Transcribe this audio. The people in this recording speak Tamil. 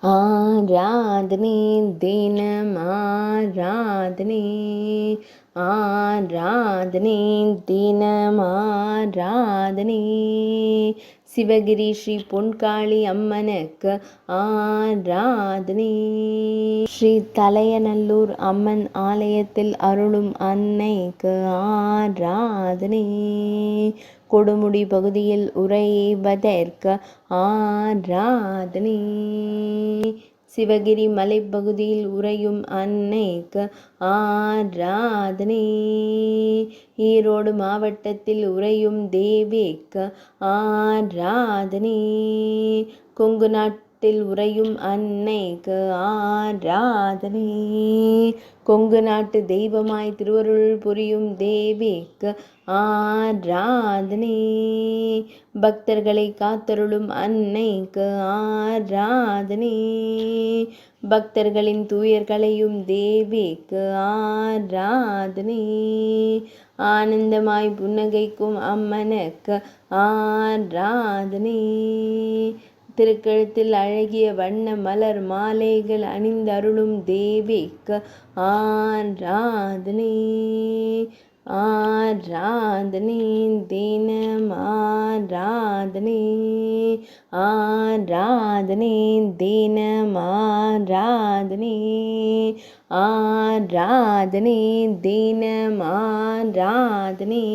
ஆராதனை தினம் ஆராதனை, ஆராதனை தினம் ஆராதனை. சிவகிரி ஸ்ரீ பொன்காளி அம்மனுக்கு ஆராதனை. ஸ்ரீ தலையநல்லூர் அம்மன் ஆலயத்தில் அருளும் அன்னைக்கு ஆராதனை. கொடுமுடி பகுதியில் உறைவதற்கு ஆராதனை. சிவகிரி மலைப்பகுதியில் உறையும் அன்னைக்கு ஆராதனை. ஈரோடு மாவட்டத்தில் உறையும் தேவிக்கு ஆராதனை. கொங்கு நாட்டில் உறையும் அன்னைக்கு ஆராதனை. கொங்கு நாட்டு தெய்வமாய் திருவருள் புரியும் தேவிக்கு ஆராதனை. பக்தர்களை காத்தருளும் அன்னைக்கு ஆராதனை. பக்தர்களின் துயர்களையும் தேவிக்கு ஆராதனை. ஆனந்தமாய் புன்னகைக்கும் அம்மனுக்கு ஆராதனை. திருக்கழுத்தில் அழகிய வண்ண மலர் மாலைகள் அணிந்தருளும் தேவிக்கு ஆராதனை. ஆராதனை தினம் ஆராதனை, ஆராதனை தினம் ஆராதனை, ஆராதனை தினம் ஆராதனை.